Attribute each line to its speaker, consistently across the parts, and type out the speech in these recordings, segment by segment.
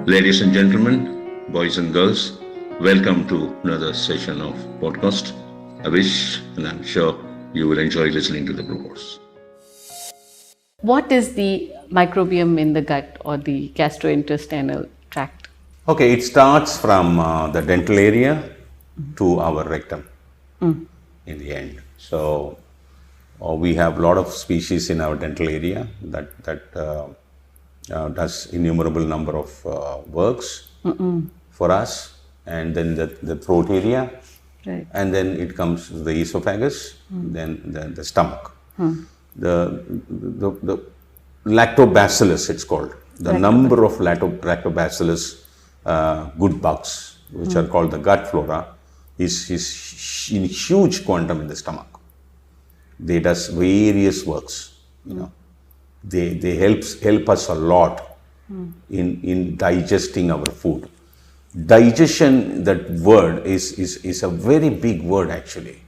Speaker 1: Ladies and gentlemen, boys and girls, welcome to another session of podcast. I wish and I'm sure you will enjoy listening to the broadcast.
Speaker 2: What is the microbiome in the gut or the gastrointestinal tract?
Speaker 3: Okay, it starts from the dental area to our rectum in the end. So we have a lot of species in our dental area that does innumerable number of works for us, and then the throat area,
Speaker 2: Right.
Speaker 3: and then it comes to the esophagus, then the stomach. The lactobacillus, it's called. The number of lactobacillus good bugs, which are called the gut flora, is in huge quantum in the stomach. They does various works, They help us a lot in digesting our food. Digestion, that word is a very big word actually.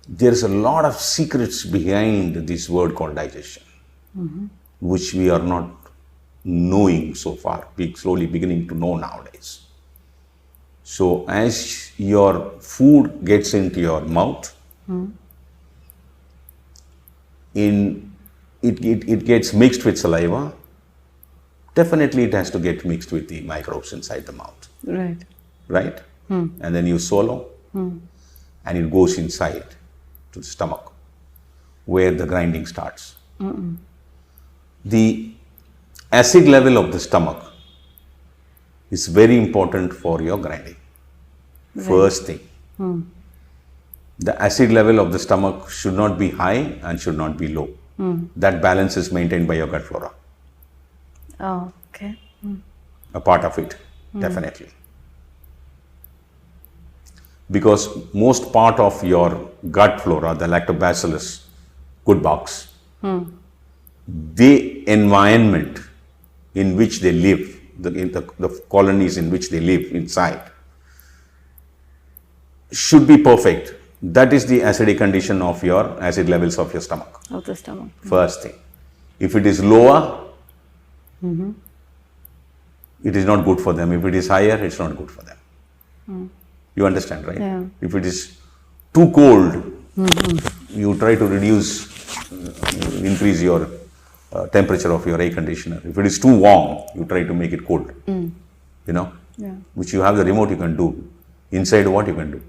Speaker 3: There's a lot of secrets behind this word called digestion, which we are not knowing so far. We're slowly beginning to know nowadays. So as your food gets into your mouth, it gets mixed with saliva. Definitely it has to get mixed with the microbes inside the mouth.
Speaker 2: Right.
Speaker 3: Right? And then you swallow, and it goes inside to the stomach, where the grinding starts. The acid level of the stomach is very important for your grinding. First thing. The acid level of the stomach should not be high and should not be low. That balance is maintained by your gut flora.
Speaker 2: Oh, okay.
Speaker 3: A part of it, definitely. Because most part of your gut flora, the lactobacillus good bugs, the environment in which they live, the colonies in which they live inside, should be perfect. That is the acidic condition of your acid levels of your stomach.
Speaker 2: Of the stomach.
Speaker 3: First thing. If it is lower, it is not good for them. If it is higher, it's not good for them. You understand, right?
Speaker 2: Yeah.
Speaker 3: If it is too cold, you try to increase your temperature of your air conditioner. If it is too warm, you try to make it cold. Which you have the remote, you can do. Inside what you can do?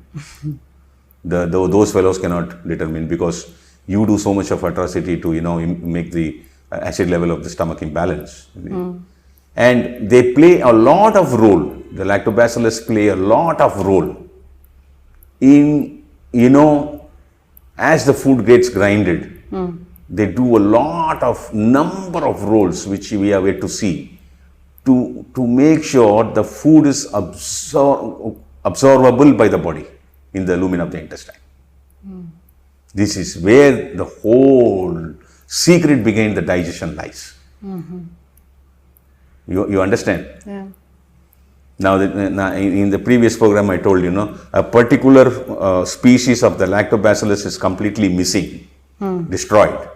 Speaker 3: Those fellows cannot determine, because you do so much of atrocity to make the acid level of the stomach imbalance. And they play a lot of role. The lactobacillus play a lot of role in, as the food gets grinded, they do a lot of number of roles which we are yet to see to make sure the food is absorbable by the body in the lumen of the intestine. This is where the whole secret behind the digestion lies. You understand?
Speaker 2: Yeah.
Speaker 3: Now, in the previous program, I told a particular species of the lactobacillus is completely missing, destroyed.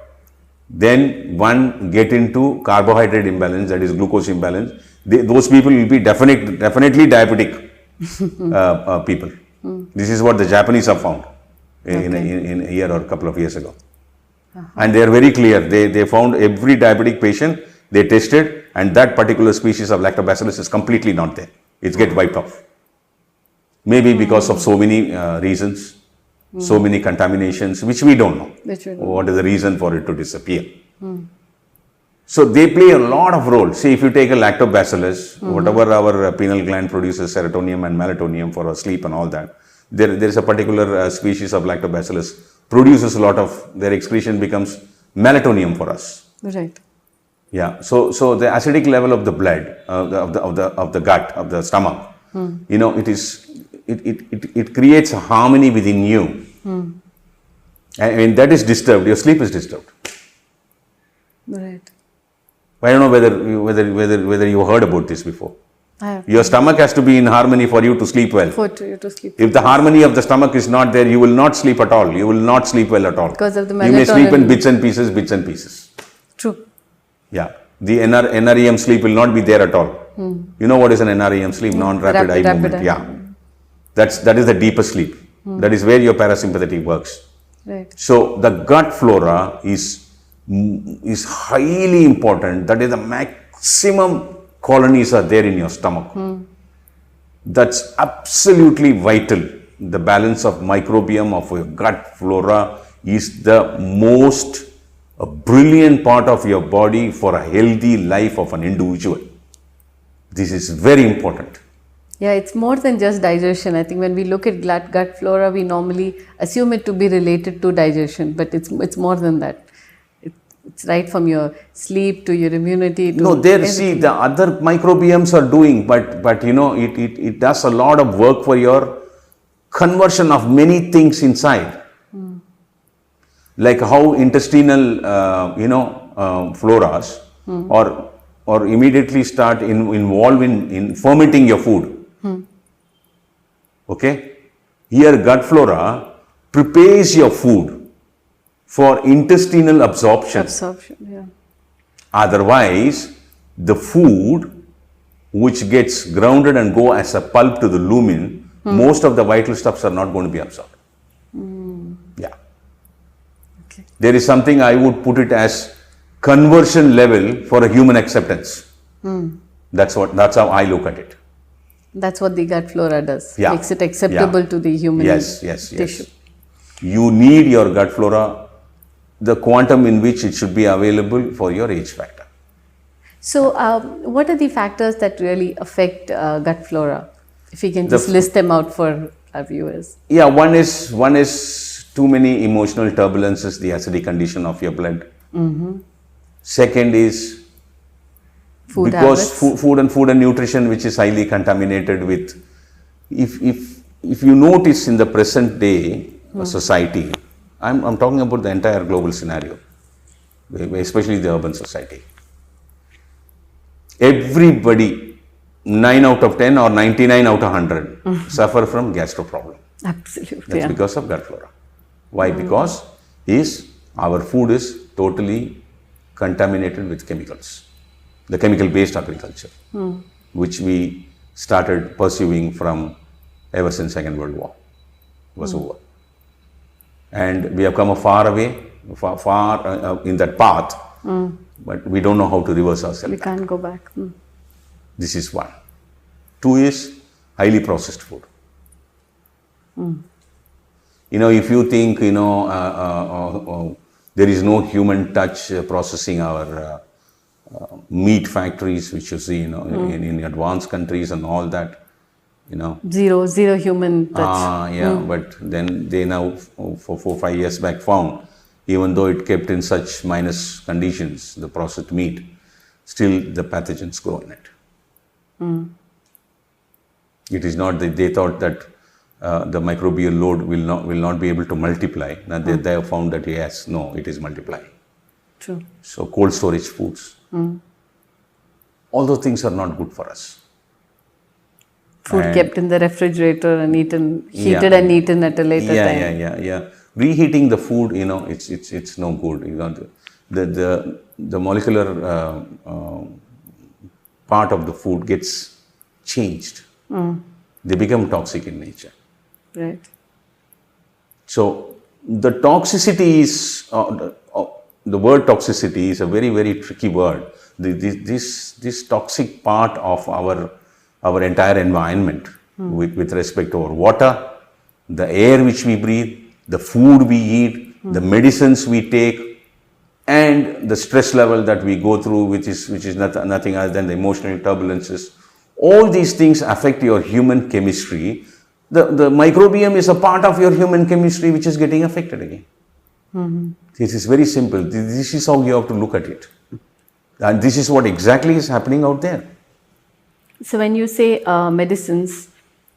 Speaker 3: Then one get into carbohydrate imbalance, that is glucose imbalance. Those people will be definitely diabetic people. This is what the Japanese have found in a year or a couple of years ago. And they are very clear. They found every diabetic patient, they tested, and that particular species of lactobacillus is completely not there. It's get wiped off. Maybe because of so many reasons, so many contaminations, which we don't know. What is the reason for it to disappear? So they play a lot of role. See, if you take a lactobacillus, whatever our pineal gland produces serotonin and melatonin for our sleep and all that, there is a particular species of lactobacillus produces a lot of, their excretion becomes melatonin for us.
Speaker 2: Right.
Speaker 3: Yeah. So the acidic level of the blood, of the gut, of the stomach, it creates a harmony within you. And when that is disturbed, your sleep is disturbed.
Speaker 2: Right.
Speaker 3: I don't know whether you heard about this before.
Speaker 2: I have.
Speaker 3: Your stomach has to be in harmony for you to sleep well.
Speaker 2: For you to sleep.
Speaker 3: If the harmony of the stomach is not there, you will not sleep at all. You will not sleep well at all.
Speaker 2: Because of the
Speaker 3: You may sleep in
Speaker 2: melatonin.
Speaker 3: bits and pieces.
Speaker 2: True.
Speaker 3: Yeah. The NREM sleep will not be there at all. You know what is an NREM sleep? Non-rapid eye movement.
Speaker 2: eye.
Speaker 3: Yeah. That is the deepest sleep. That is where your parasympathetic works.
Speaker 2: Right.
Speaker 3: So the gut flora is highly important. That is the maximum colonies are there in your stomach. That's absolutely vital. The balance of microbiome of your gut flora is the most brilliant part of your body for a healthy life of an individual. This is very important.
Speaker 2: Yeah, it's more than just digestion. I think when we look at gut flora, we normally assume it to be related to digestion, but it's more than that. It's right from your sleep to your immunity. To
Speaker 3: No, there,
Speaker 2: everything.
Speaker 3: see, the other microbiomes are doing, but you know, it does a lot of work for your conversion of many things inside. Like how intestinal, floras or immediately start involve in fermenting your food. Okay? Here gut flora prepares your food for intestinal absorption.
Speaker 2: Yeah.
Speaker 3: Otherwise, the food which gets grounded and go as a pulp to the lumen, most of the vital stuffs are not going to be absorbed. Yeah.
Speaker 2: Okay.
Speaker 3: There is something I would put it as conversion level for a human acceptance. That's how I look at it.
Speaker 2: That's what the gut flora does.
Speaker 3: Yeah.
Speaker 2: Makes it acceptable to the human tissue.
Speaker 3: You need your gut flora, the quantum in which it should be available for your age factor.
Speaker 2: So, what are the factors that really affect gut flora? If we can just list them out for our viewers.
Speaker 3: Yeah, one is too many emotional turbulences, the acidic condition of your blood. Second is
Speaker 2: Food
Speaker 3: because
Speaker 2: habits.
Speaker 3: food and nutrition, which is highly contaminated with. If you notice in the present day society, I'm talking about the entire global scenario, especially the urban society. Everybody, 9 out of 10 or 99 out of 100 suffer from gastro problem.
Speaker 2: Absolutely.
Speaker 3: That's because of gut flora. Why? Because our food is totally contaminated with chemicals. The chemical-based agriculture, which we started pursuing from ever since Second World War was over. And we have come far in that path, but we don't know how to reverse ourselves.
Speaker 2: We can't go back.
Speaker 3: This is one. Two is highly processed food. If you think, there is no human touch processing our meat factories, which you see, in advanced countries and all that,
Speaker 2: Zero human touch.
Speaker 3: But then they now, for 4-5 years back, found, even though it kept in such minus conditions, the processed meat, still the pathogens grow in it. It is not that they thought that the microbial load will not be able to multiply. Now they have found that yes, no, it is multiplying.
Speaker 2: True.
Speaker 3: So cold storage foods, all those things are not good for us.
Speaker 2: Food kept in the refrigerator and heated and eaten at a later time.
Speaker 3: Yeah. Reheating the food, it's no good. The molecular part of the food gets changed. They become toxic in nature.
Speaker 2: Right.
Speaker 3: So the toxicity is, the word toxicity is a very, very tricky word. This toxic part of our entire environment with respect to our water, the air which we breathe, the food we eat, the medicines we take, and the stress level that we go through, which is nothing other than the emotional turbulences. All these things affect your human chemistry. The microbiome is a part of your human chemistry which is getting affected again. This is very simple. This is how you have to look at it. And this is what exactly is happening out there.
Speaker 2: So when you say medicines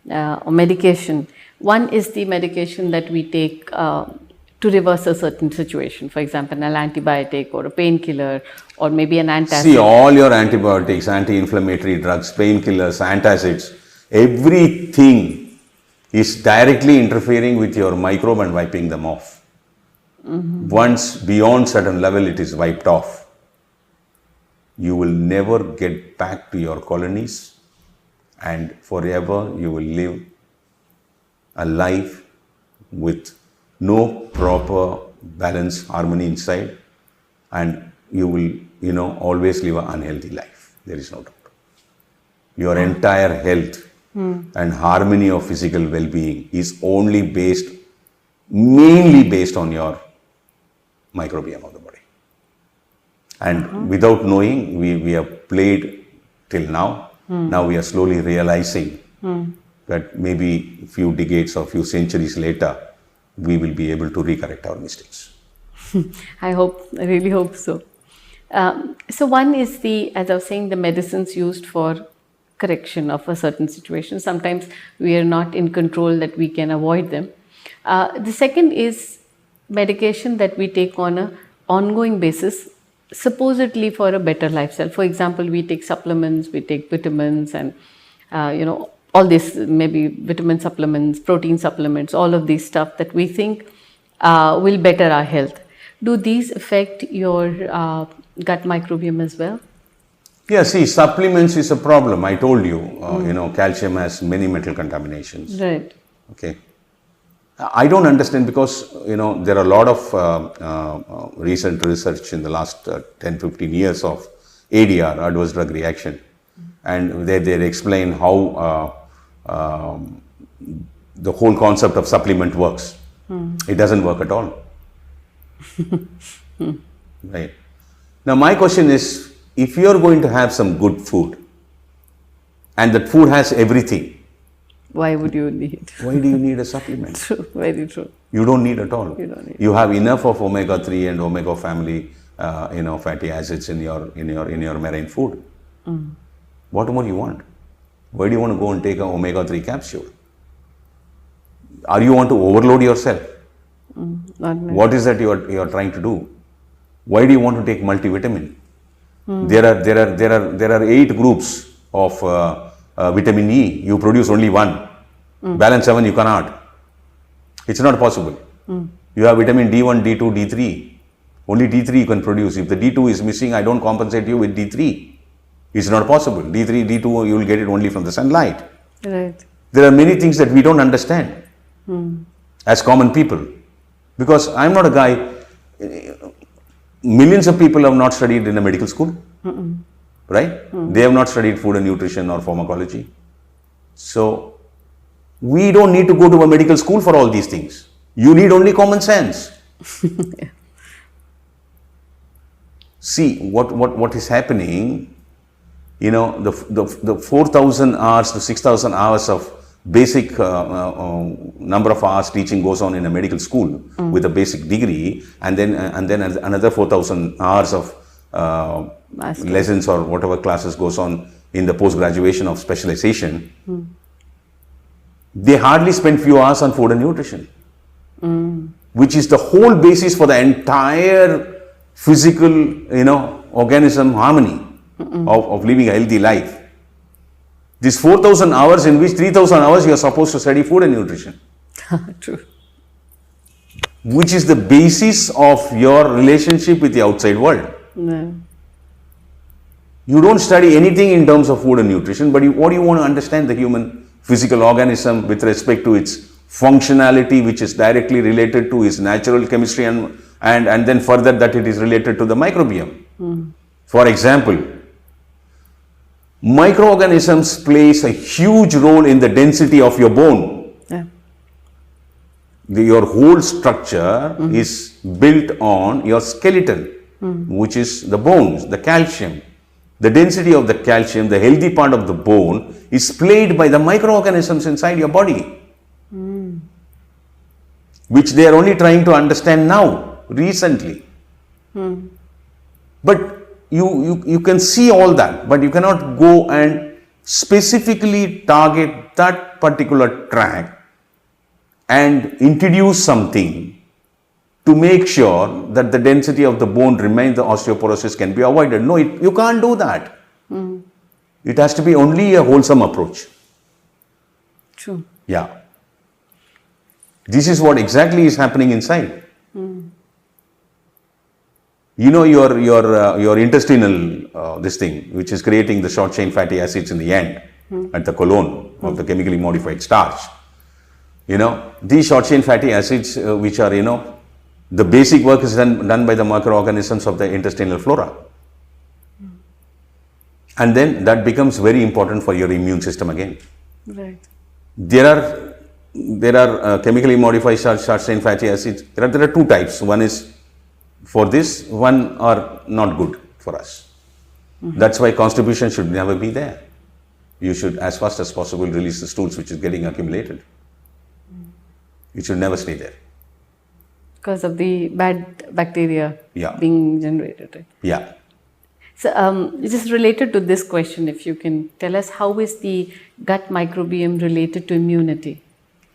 Speaker 2: or medication, one is the medication that we take to reverse a certain situation. For example, an antibiotic or a painkiller or maybe an antacid.
Speaker 3: See, all your antibiotics, anti-inflammatory drugs, painkillers, antacids, everything is directly interfering with your microbe and wiping them off. Once beyond certain level, it is wiped off. you will never get back to your colonies, and forever you will live a life with no proper balance, harmony inside, and you will, always live an unhealthy life. There is no doubt. Your entire health and harmony of physical well-being is mainly based on your microbiome of the body. And without knowing, we have played till now. Now we are slowly realizing that maybe a few decades or few centuries later, we will be able to recorrect our mistakes.
Speaker 2: I really hope so. So one is as I was saying, the medicines used for correction of a certain situation. Sometimes we are not in control that we can avoid them. The second is medication that we take on an ongoing basis, supposedly for a better lifestyle. For example, we take supplements, we take vitamins, and all this, maybe vitamin supplements, protein supplements, all of these stuff that we think will better our health. Do these affect your gut microbiome as well?
Speaker 3: Yeah, see, supplements is a problem. I told you, calcium has many metal contaminations.
Speaker 2: Right.
Speaker 3: Okay. I don't understand because, there are a lot of recent research in the last 10-15 years of ADR, adverse drug reaction. And they explain how the whole concept of supplement works. It doesn't work at all. Right. Now, my question is, if you are going to have some good food and that food has everything,
Speaker 2: why would you need?
Speaker 3: Why do you need a supplement?
Speaker 2: True, very true.
Speaker 3: You don't need at all.
Speaker 2: You don't need.
Speaker 3: You have enough of omega-3 and omega family, fatty acids in your marine food. What more you want? Why do you want to go and take an omega-3 capsule? Are you want to overload yourself? What is that you are trying to do? Why do you want to take multivitamin? There are 8 groups of vitamin E. You produce only 1. Balance 7 you cannot. It's not possible. You have vitamin D1, D2, D3. Only D3 you can produce. If the D2 is missing, I don't compensate you with D3. It's not possible. D3, D2, you will get it only from the sunlight.
Speaker 2: Right.
Speaker 3: There are many things that we don't understand as common people. Because I'm not a guy, millions of people have not studied in a medical school, right? They have not studied food and nutrition or pharmacology. So, we don't need to go to a medical school for all these things. You need only common sense. See, what is happening, the 4,000 hours to 6,000 hours of basic number of hours teaching goes on in a medical school with a basic degree, and then another 4,000 hours of lessons or whatever classes goes on in the post-graduation of specialization. They hardly spend few hours on food and nutrition, which is the whole basis for the entire physical, organism harmony of living a healthy life. This 4,000 hours, in which 3,000 hours you are supposed to study food and nutrition.
Speaker 2: True.
Speaker 3: Which is the basis of your relationship with the outside world.
Speaker 2: No.
Speaker 3: You don't study anything in terms of food and nutrition, but what do you want to understand the human physical organism with respect to its functionality, which is directly related to its natural chemistry, and then further that it is related to the microbiome. For example, microorganisms plays a huge role in the density of your bone.
Speaker 2: Yeah.
Speaker 3: Your whole structure is built on your skeleton, which is the bones, the calcium. The density of the calcium, the healthy part of the bone, is played by the microorganisms inside your body, which they are only trying to understand now, recently. But you can see all that, but you cannot go and specifically target that particular track and introduce something to make sure that the density of the bone remains, the osteoporosis can be avoided. No, you can't do that. It has to be only a wholesome approach.
Speaker 2: True.
Speaker 3: Yeah. This is what exactly is happening inside. You know your intestinal this thing, which is creating the short chain fatty acids in the end at the colon of the chemically modified starch. You know, these short chain fatty acids, which are, you know, the basic work is done by the microorganisms of the intestinal flora. And then that becomes very important for your immune system again.
Speaker 2: Right.
Speaker 3: There are chemically modified short chain fatty acids. There are two types. One is for this, one are not good for us. That's why constipation should never be there. You should, as fast as possible, release the stools which is getting accumulated. It should never stay there.
Speaker 2: Because of the bad bacteria being generated. Right?
Speaker 3: Yeah.
Speaker 2: So, just related to this question, if you can tell us, how is the gut microbiome related to immunity?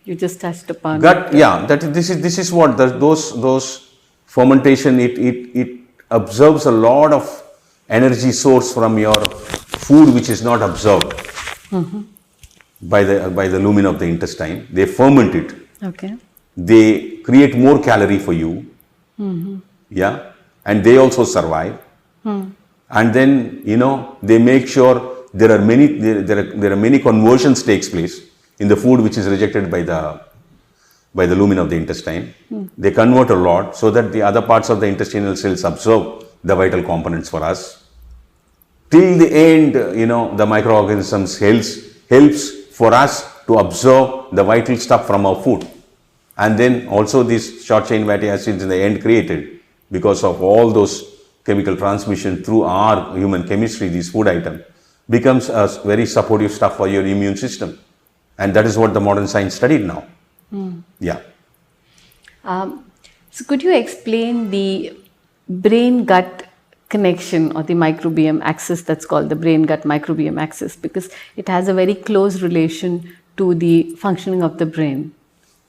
Speaker 2: You just touched upon
Speaker 3: gut. Yeah, this is what those fermentation. It absorbs a lot of energy source from your food, which is not absorbed by the lumen of the intestine. They ferment it.
Speaker 2: Okay.
Speaker 3: They create more calorie for you. Yeah, and they also survive. And then, you know, they make sure there are many conversions takes place in the food which is rejected by the lumen of the intestine. They convert a lot so that the other parts of the intestinal cells absorb the vital components for us. Till the end, you know, the microorganisms helps for us to absorb the vital stuff from our food. And then also these short chain fatty acids in the end created because of all those chemical transmission through our human chemistry, these food items, becomes a very supportive stuff for your immune system. And that is what the modern science studied now. Yeah.
Speaker 2: So could you explain the brain-gut connection or the microbiome axis that's called the brain-gut microbiome axis, because it has a very close relation to the functioning of the brain.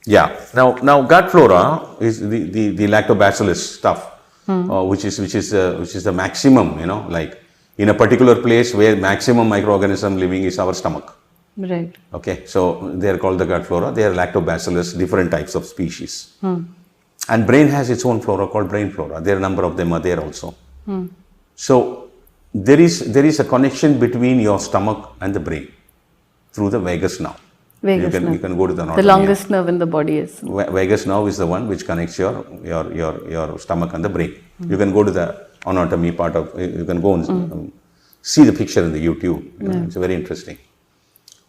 Speaker 3: Yeah. Now gut flora is the lactobacillus stuff. Which is the maximum, you know, like in a particular place where maximum microorganism living is our stomach.
Speaker 2: Right.
Speaker 3: Okay, so they are called the gut flora. They are lactobacillus, different types of species. And brain has its own flora called brain flora. There are a number of them are there also. So there is a connection between your stomach and the brain through the vagus nerve. You can go to the anatomy.
Speaker 2: The longest nerve in the body is.
Speaker 3: Vagus nerve is the one which connects your stomach and the brain. You can go to the anatomy part of, you can go and see the picture in the YouTube. You know, it's very interesting.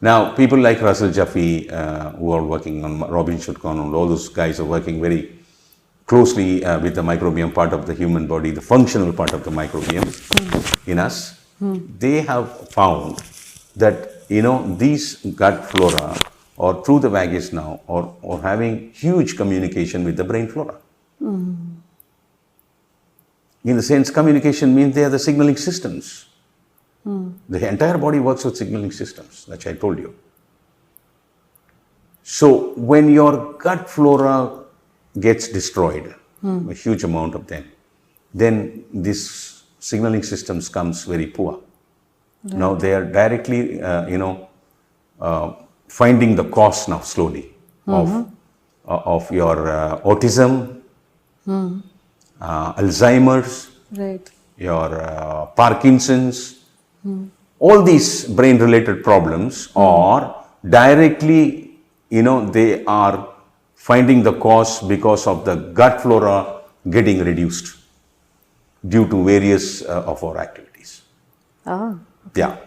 Speaker 3: Now, people like Russell Jaffe, who are working on, Robin Schutkon, all those guys are working very closely with the microbiome part of the human body, the functional part of the microbiome in us. They have found that, you know, these gut flora or through the vagus now or having huge communication with the brain flora. In the sense, communication means they are the signaling systems. The entire body works with signaling systems, which I told you. So when your gut flora gets destroyed, a huge amount of them, then this signaling systems comes very poor. Right. Now they are directly, finding the cause now slowly of your autism, Alzheimer's,
Speaker 2: right,
Speaker 3: your Parkinson's. All these brain-related problems are directly, they are finding the cause because of the gut flora getting reduced due to various of our activities.
Speaker 2: Oh.
Speaker 3: Okay. Yeah.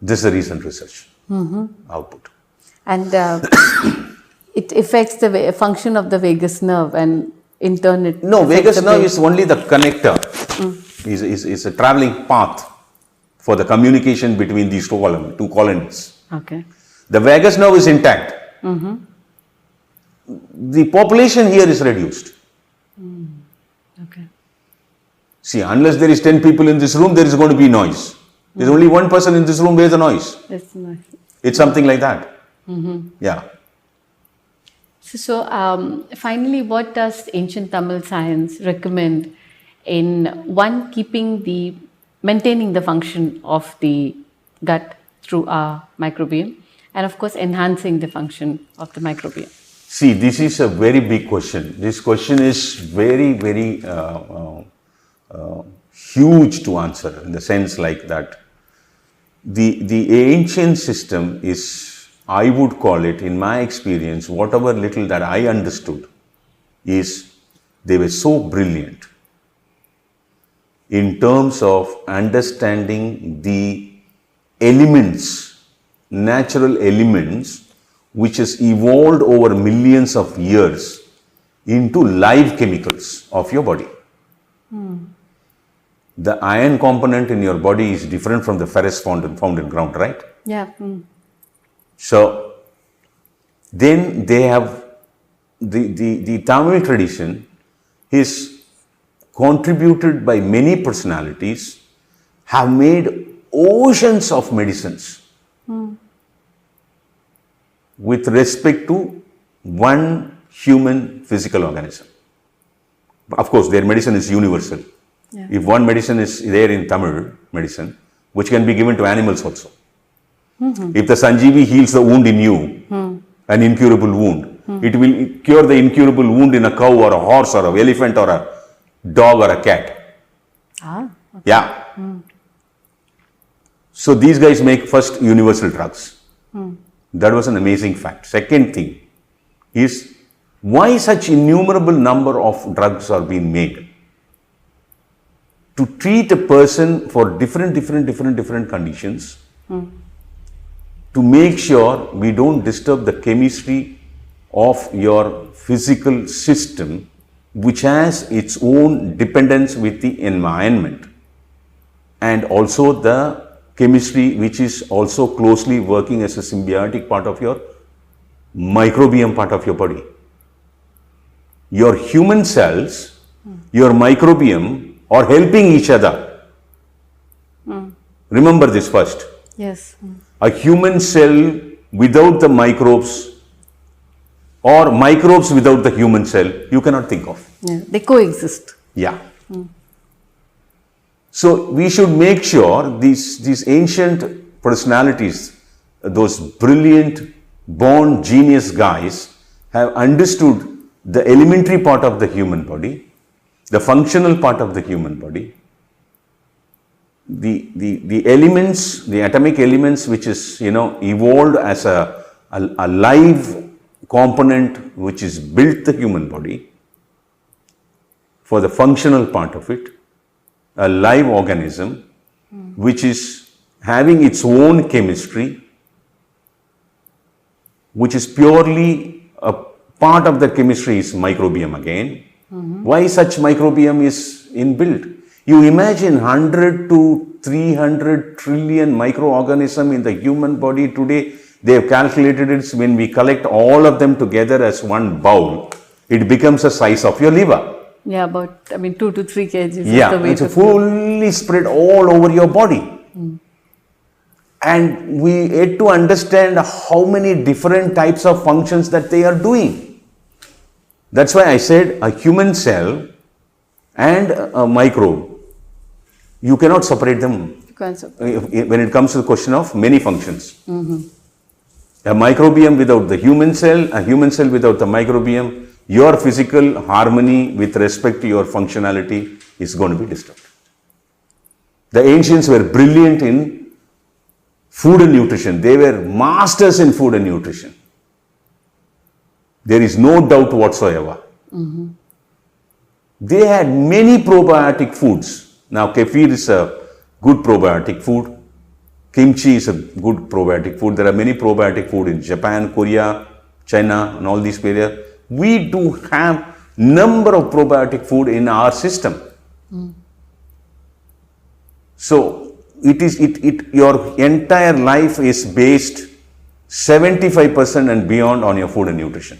Speaker 3: This is a recent research output. And
Speaker 2: it affects the function of the vagus nerve and in turn it...
Speaker 3: No, vagus nerve is only the connector. Is a traveling path for the communication between these two colonies.
Speaker 2: Okay.
Speaker 3: The vagus nerve is intact. The population here is reduced.
Speaker 2: Okay.
Speaker 3: See, unless there is 10 people in this room, there is going to be noise. There is only one person in this room, where is the noise?
Speaker 2: It's noise.
Speaker 3: It's something like that. Yeah.
Speaker 2: So, finally, what does ancient Tamil science recommend in maintaining the function of the gut through our microbiome, and of course enhancing the function of the microbiome?
Speaker 3: See, this is a very big question. This question is very, very huge to answer, in the sense like that. The ancient system is, I would call it, in my experience, whatever little that I understood, is they were so brilliant in terms of understanding the elements, natural elements, which has evolved over millions of years into live chemicals of your body. The iron component in your body is different from the ferrous found in ground, right?
Speaker 2: Yeah.
Speaker 3: So then they have the Tamil tradition is contributed by many personalities, have made oceans of medicines with respect to one human physical organism. Of course, their medicine is universal.
Speaker 2: Yeah.
Speaker 3: If one medicine is there in Tamil medicine, which can be given to animals also. If the Sanjeevi heals the wound in you, an incurable wound, it will cure the incurable wound in a cow or a horse or an elephant or a dog or a cat.
Speaker 2: Okay.
Speaker 3: Yeah. So these guys make first universal drugs. That was an amazing fact. Second thing is, why such innumerable number of drugs are being made? To treat a person for different conditions, to make sure we don't disturb the chemistry of your physical system, which has its own dependence with the environment, and also the chemistry which is also closely working as a symbiotic part of your microbiome part of your body. Your human cells, your microbiome are helping each other. Remember this first.
Speaker 2: Yes.
Speaker 3: A human cell without the microbes, or microbes without the human cell, you cannot think of.
Speaker 2: Yeah. They coexist.
Speaker 3: Yeah. So we should make sure these ancient personalities, those brilliant, born genius guys, have understood the elementary part of the human body, the functional part of the human body, the elements, the atomic elements, which is, evolved as a live component which is built the human body, for the functional part of it, a live organism which is having its own chemistry, which is purely a part of the chemistry is microbiome again. Why such microbiome is inbuilt? You imagine 100 to 300 trillion microorganisms in the human body today. They have calculated it, when we collect all of them together as one bowl, it becomes the size of your liver.
Speaker 2: Yeah, about 2 to 3 kgs.
Speaker 3: Yeah,
Speaker 2: is the weight
Speaker 3: it's fully spread all over your body. And we had to understand how many different types of functions that they are doing. That's why I said a human cell and a microbe, you cannot separate them when it comes to the question of many functions. A microbiome without the human cell, a human cell without the microbiome, your physical harmony with respect to your functionality is going to be disturbed. The ancients were brilliant in food and nutrition. They were masters in food and nutrition. There is no doubt whatsoever. They had many probiotic foods. Now, kefir is a good probiotic food. Kimchi is a good probiotic food. There are many probiotic food in Japan, Korea, China, and all these areas. We do have number of probiotic food in our system. So your entire life is based 75% and beyond on your food and nutrition.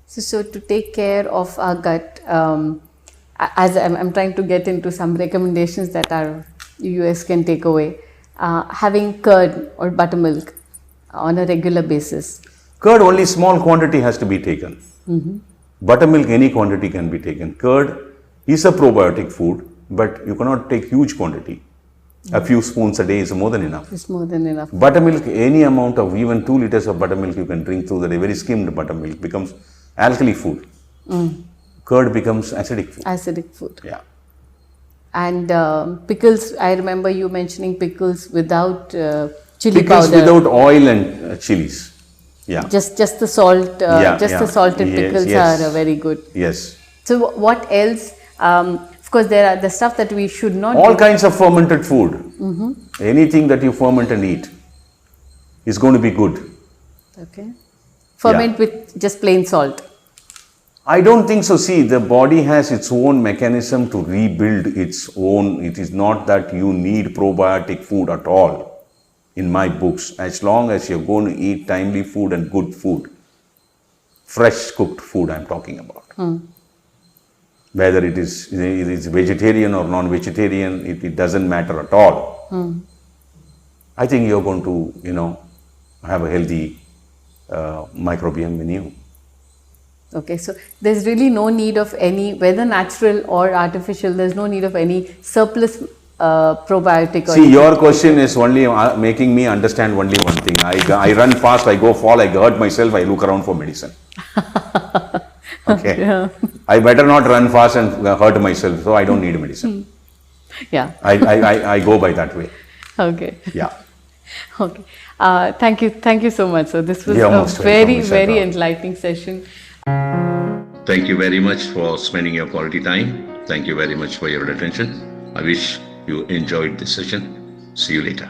Speaker 2: So to take care of our gut, as I'm trying to get into some recommendations that our US can take away, having curd or buttermilk on a regular basis.
Speaker 3: Curd, only small quantity has to be taken. Buttermilk, any quantity can be taken. Curd is a probiotic food, but you cannot take huge quantity. A few spoons a day is more than enough.
Speaker 2: It's more than enough.
Speaker 3: Buttermilk, any amount of even 2 liters of buttermilk you can drink through the day. Very skimmed buttermilk becomes alkali food. Curd becomes acidic food.
Speaker 2: Acidic food.
Speaker 3: Yeah.
Speaker 2: And pickles, I remember you mentioning pickles without chili
Speaker 3: Pickles
Speaker 2: powder.
Speaker 3: without oil and chilies. Yeah.
Speaker 2: Just the salt, the salted
Speaker 3: Yes,
Speaker 2: pickles
Speaker 3: yes.
Speaker 2: are very good.
Speaker 3: Yes.
Speaker 2: So what else? Of course, there are the stuff that we should not
Speaker 3: All
Speaker 2: do.
Speaker 3: kinds of fermented food. Anything that you ferment and eat is going to be good.
Speaker 2: Okay. Ferment with just plain salt.
Speaker 3: I don't think so. See, the body has its own mechanism to rebuild its own. It is not that you need probiotic food at all. In my books, as long as you're going to eat timely food and good food, fresh cooked food I'm talking about. Whether it is vegetarian or non-vegetarian, it doesn't matter at all. I think you're going to, have a healthy microbiome in you.
Speaker 2: Okay, so there's really no need of any, whether natural or artificial, there's no need of any surplus probiotic. Or
Speaker 3: See, your question is only making me understand only one thing. I run fast, I go fall, I hurt myself, I look around for medicine. Okay.
Speaker 2: Yeah.
Speaker 3: I better not run fast and hurt myself, so I don't need medicine.
Speaker 2: Yeah.
Speaker 3: I go by that way.
Speaker 2: Okay.
Speaker 3: Yeah.
Speaker 2: Okay. Thank you so much. So this was
Speaker 3: You're
Speaker 2: a
Speaker 3: most welcome,
Speaker 2: very,
Speaker 3: Mr.
Speaker 2: very
Speaker 3: Rao.
Speaker 2: enlightening session.
Speaker 1: Thank you very much for spending your quality time. Thank you very much for your attention. I wish you enjoyed this session. See you later.